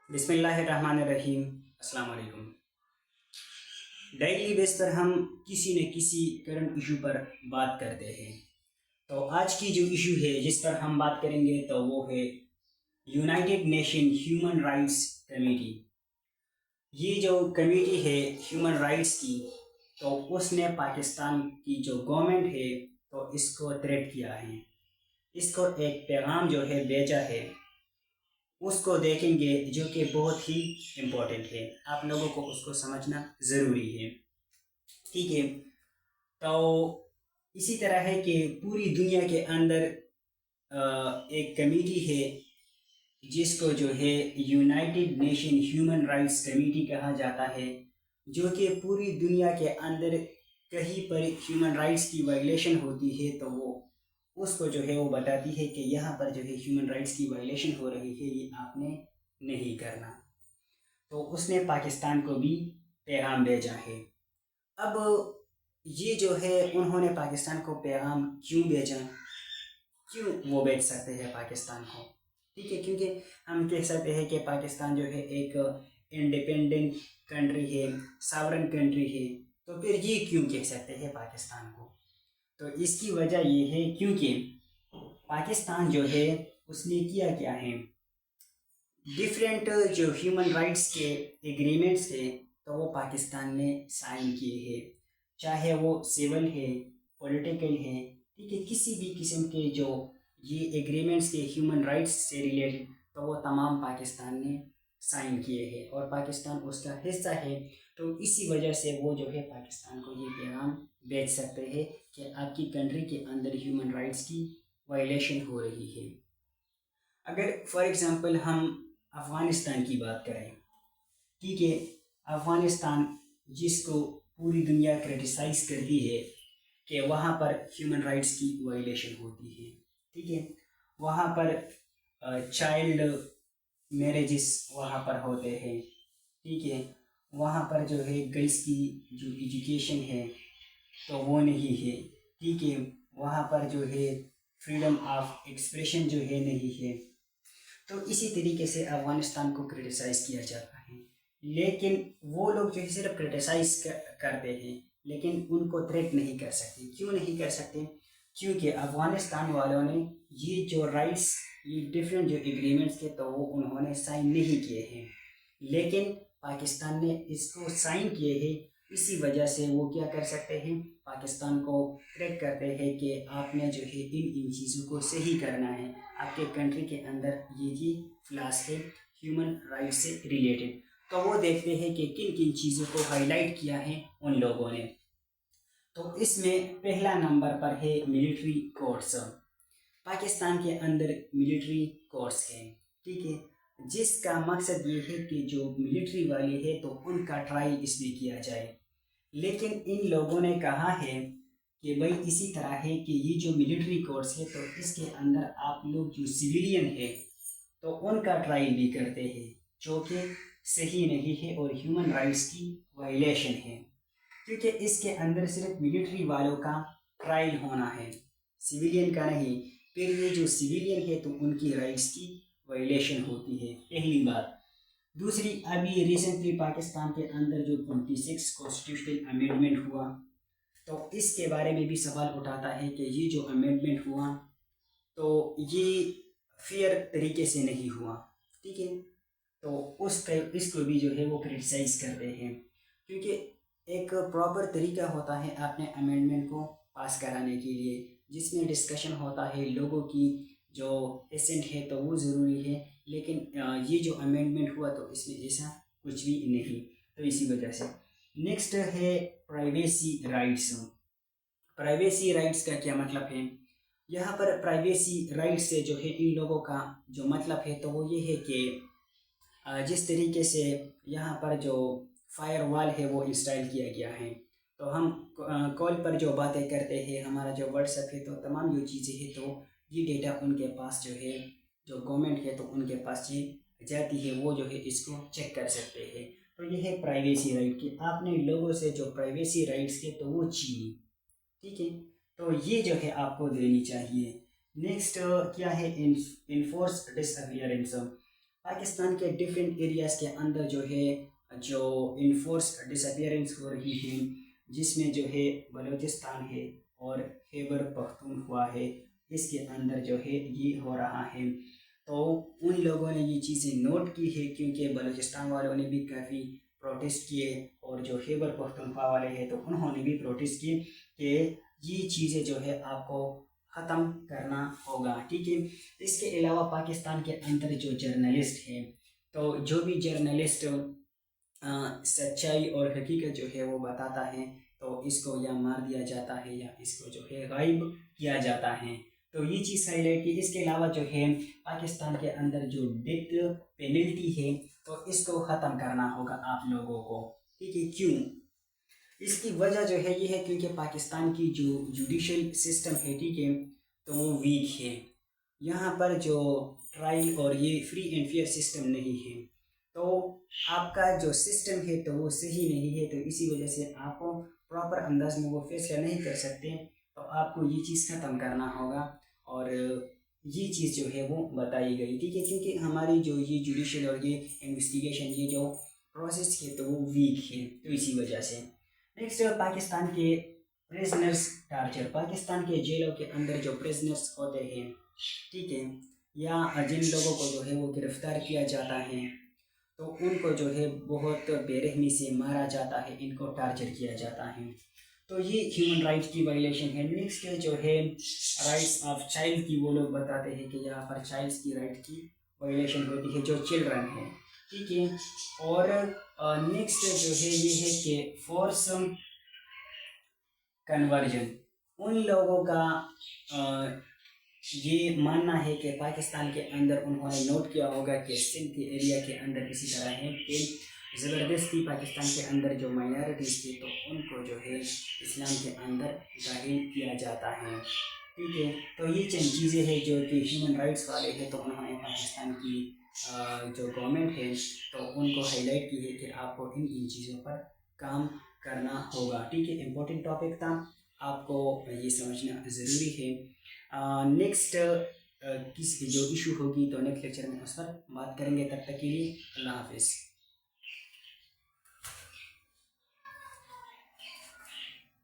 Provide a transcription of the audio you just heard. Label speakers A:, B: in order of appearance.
A: بسم اللہ الرحمن الرحیم۔ السلام علیکم۔ ڈیلی بیس پر ہم کسی نہ کسی کرنٹ ایشو پر بات کرتے ہیں۔ تو آج کی جو ایشو ہے جس پر ہم بات کریں گے تو وہ ہے United nation human rights committee. یہ جو کمیٹی ہے ہیومن رائٹس کی، تو اس نے پاکستان کی جو گورنمنٹ ہے تو اس کو تھریٹ کیا ہے، اس کو ایک پیغام جو ہے بھیجا ہے، اس کو دیکھیں گے جو کہ بہت ہی امپورٹنٹ ہے، آپ لوگوں کو اس کو سمجھنا ضروری ہے۔ ٹھیک ہے، تو اسی طرح ہے کہ پوری دنیا کے اندر ایک کمیٹی ہے جس کو جو ہے United nation human rights committee کہا جاتا ہے، جو کہ پوری دنیا کے اندر کہیں پر ہیومن رائٹس کی وائلیشن ہوتی ہے تو وہ اس کو جو ہے وہ بتاتی ہے کہ یہاں پر جو ہے ہیومن رائٹس کی وائلیشن ہو رہی ہے، یہ آپ نے نہیں کرنا۔ تو اس نے پاکستان کو بھی پیغام بھیجا ہے۔ اب یہ جو ہے انہوں نے پاکستان کو پیغام کیوں بھیجا، کیوں وہ بھیج سکتے ہیں پاکستان کو؟ ٹھیک ہے، کیونکہ ہم کہہ سکتے ہیں کہ پاکستان جو ہے ایک انڈیپینڈنٹ کنٹری ہے، ساورن کنٹری ہے، تو پھر یہ کیوں کہہ سکتے ہیں پاکستان کو؟ تو اس کی وجہ یہ ہے کیونکہ پاکستان جو ہے اس نے کیا ہے، ڈیفرنٹ جو ہیومن رائٹس کے ایگریمنٹس ہیں تو وہ پاکستان نے سائن کیے ہیں، چاہے وہ سول ہے، پولیٹیکل ہے، ٹھیک ہے، کسی بھی قسم کے جو یہ ایگریمنٹس کے ہیومن رائٹس سے ریلیٹڈ تو وہ تمام پاکستان نے سائن کیے ہیں اور پاکستان اس کا حصہ ہے۔ تو اسی وجہ سے وہ جو ہے پاکستان کو یہ پیغام بھیج سکتے ہیں کہ آپ کی کنٹری کے اندر ہیومن رائٹس کی وائلیشن ہو رہی ہے۔ اگر فار ایگزامپل ہم افغانستان کی بات کریں، ٹھیک ہے، افغانستان جس کو پوری دنیا کرٹیسائز کرتی ہے کہ وہاں پر ہیومن رائٹس کی وائلیشن ہوتی ہے، ٹھیک ہے، وہاں پر چائلڈ میریجز وہاں پر ہوتے ہیں، ٹھیک ہے، وہاں پر جو ہے گرلس کی جو ایجوکیشن ہے تو وہ نہیں ہے، ٹھیک ہے، وہاں پر جو ہے فریڈم آف ایکسپریشن جو ہے نہیں ہے۔ تو اسی طریقے سے افغانستان کو کرٹیسائز کیا جاتا ہے، لیکن وہ لوگ جو ہے صرف کرٹیسائز کرتے ہیں لیکن ان کو تھریٹ نہیں کر سکتے۔ کیوں نہیں کر سکتے؟ کیونکہ افغانستان والوں نے یہ جو رائٹس، یہ ڈفرینٹ جو ایگریمنٹس تھے تو وہ انہوں نے سائن نہیں کیے ہیں، لیکن پاکستان نے اس کو سائن کیے ہیں، اسی وجہ سے وہ کیا کر سکتے ہیں، پاکستان کو تھریٹ کرتے ہیں کہ آپ نے جو ہے ان چیزوں کو صحیح کرنا ہے، آپ کے کنٹری کے اندر یہ فلاس ہے ہیومن رائٹ سے ریلیٹڈ۔ تو وہ دیکھتے ہیں کہ کن کن چیزوں کو ہائی لائٹ کیا ہے ان لوگوں نے۔ تو اس میں پہلا نمبر پر ہے ملٹری کورٹس۔ پاکستان کے اندر ملٹری کورٹس ہیں، ٹھیک ہے، جس کا مقصد یہ ہے کہ جو ملٹری والے ہیں تو ان کا ٹرائل اس میں کیا جائے، لیکن ان لوگوں نے کہا ہے کہ بھائی اسی طرح ہے کہ یہ جو ملٹری کورٹس ہے تو اس کے اندر آپ لوگ جو سویلین ہے تو ان کا ٹرائل بھی کرتے ہیں، جو کہ صحیح نہیں ہے اور ہیومن رائٹس کی وائلیشن ہے، کیونکہ اس کے اندر صرف ملٹری والوں کا ٹرائل ہونا ہے، سویلین کا نہیں۔ پھر یہ جو سویلین ہے تو ان کی رائٹس کی وائلیشن ہوتی ہے، پہلی بات۔ دوسری، ابھی ریسنٹلی پاکستان کے اندر جو 26 کانسٹیٹیوشنل امینڈمنٹ ہوا تو اس کے بارے میں بھی سوال اٹھاتا ہے کہ یہ جو امینڈمنٹ ہوا تو یہ فیئر طریقے سے نہیں ہوا، ٹھیک ہے، تو اس کو بھی جو ہے وہ کرٹیسائز کرتے ہیں، کیونکہ ایک پراپر طریقہ ہوتا ہے اپنے امینڈمنٹ کو پاس کرانے کے لیے، جس میں ڈسکشن ہوتا ہے، لوگوں کی جو ایسنٹ ہے تو وہ ضروری ہے، لیکن یہ جو امینڈمنٹ ہوا تو اس میں ایسا کچھ بھی نہیں، تو اسی وجہ سے۔ نیکسٹ ہے پرائیویسی رائٹس۔ پرائیویسی رائٹس کا کیا مطلب ہے؟ یہاں پر پرائیویسی رائٹس سے جو ہے ان لوگوں کا جو مطلب ہے تو وہ یہ ہے کہ جس طریقے سے یہاں پر جو فائر وال ہے وہ انسٹال کیا گیا ہے، تو ہم کال پر جو باتیں کرتے ہیں، ہمارا جو واٹس ایپ ہے تو تمام جو چیزیں ہیں تو یہ ڈیٹا ان کے پاس جو ہے، جو گورنمنٹ ہے تو ان کے پاس یہ جاتی ہے، وہ جو ہے اس کو چیک کر سکتے ہیں۔ تو یہ ہے پرائیویسی رائٹ کہ آپ نے لوگوں سے جو پرائیویسی رائٹس کے تو وہ چھینی، ٹھیک ہے، تو یہ جو ہے آپ کو دینی چاہیے۔ نیکسٹ کیا ہے؟ انفورس ڈس اپیئرنس۔ پاکستان کے ڈفرینٹ ایریاز کے اندر جو ہے جو انفورس ڈس اپیئرنس ہو رہی ہے، جس میں جو ہے بلوچستان ہے اور خیبر پختونخوا ہے، اس کے اندر جو ہے یہ ہو رہا ہے۔ تو ان لوگوں نے یہ چیزیں نوٹ کی ہے، کیونکہ بلوچستان والوں نے بھی کافی پروٹیسٹ کیے، اور جو خیبر پختونخوا والے ہیں تو انہوں نے بھی پروٹیسٹ کیے کہ یہ چیزیں جو ہے آپ کو ختم کرنا ہوگا، ٹھیک ہے۔ اس کے علاوہ پاکستان کے اندر جو جرنلسٹ ہیں، تو جو بھی جرنلسٹ سچائی اور حقیقت جو ہے وہ بتاتا ہے تو اس کو یا مار دیا جاتا ہے یا اس کو جو ہے غائب کیا جاتا ہے۔ تو یہ چیز ہائی لائٹ کی۔ اس کے علاوہ جو ہے پاکستان کے اندر جو ڈیتھ پینلٹی ہے تو اس کو ختم کرنا ہوگا آپ لوگوں کو، ٹھیک ہے۔ کیوں؟ اس کی وجہ جو ہے یہ ہے کیونکہ پاکستان کی جو جوڈیشل سسٹم ہے، ٹھیک ہے، تو وہ ویک ہے۔ یہاں پر جو ٹرائل اور یہ فری اینڈ فیئر سسٹم نہیں ہے، تو آپ کا جو سسٹم ہے تو وہ صحیح نہیں ہے، تو اسی وجہ سے آپ کو پراپر انداز میں وہ فیصلہ نہیں کر سکتے، تو آپ کو یہ چیز ختم کرنا ہوگا، اور یہ چیز جو ہے وہ بتائی گئی، ٹھیک ہے، کیونکہ ہماری جو یہ جوڈیشل اور یہ انویسٹیگیشن یہ جو پروسیس ہے تو وہ ویک ہے، تو اسی وجہ سے۔ نیکسٹ پاکستان کے پریزنرز ٹارچر۔ پاکستان کے جیلوں کے اندر جو پریزنرز ہوتے ہیں، ٹھیک ہے، یا جن لوگوں کو جو ہے وہ گرفتار کیا جاتا ہے تو ان کو جو ہے بہت بے رحمی سے مارا جاتا ہے، ان کو ٹارچر کیا جاتا ہے، تو یہ ہیومن رائٹ کی وائلیشن ہے۔ نیکسٹ جو ہے رائٹس آف چائلڈ کی، وہ لوگ بتاتے ہیں کہ یہاں پر چائلڈس کی رائٹ کی وائلیشن ہوتی ہے، جو چلڈرن ہے، ٹھیک ہے۔ اور نیکسٹ جو ہے یہ ہے کہ فورس کنورژن۔ ان لوگوں کا یہ ماننا ہے کہ پاکستان کے اندر انہوں نے نوٹ کیا ہوگا کہ سندھ کے ایریا کے اندر اسی طرح ہے کہ زبردستی پاکستان کے اندر جو مائنارٹیز تھی تو ان کو جو ہے اسلام کے اندر داخل کیا جاتا ہے، ٹھیک ہے۔ تو یہ چند چیزیں ہیں جو کہ ہیومن رائٹس والے ہیں، تو انہوں نے پاکستان کی جو گورنمنٹ ہے تو ان کو ہائی لائٹ کی ہے کہ آپ کو ان چیزوں پر کام کرنا ہوگا، ٹھیک ہے۔ امپورٹنٹ ٹاپک تھا، آپ کو یہ سمجھنا ضروری ہے۔ نیکسٹ کس جو ایشو ہوگی تو نیکسٹ لیکچر میں اس پر بات کریں گے، تب تک کے لیے اللہ حافظ۔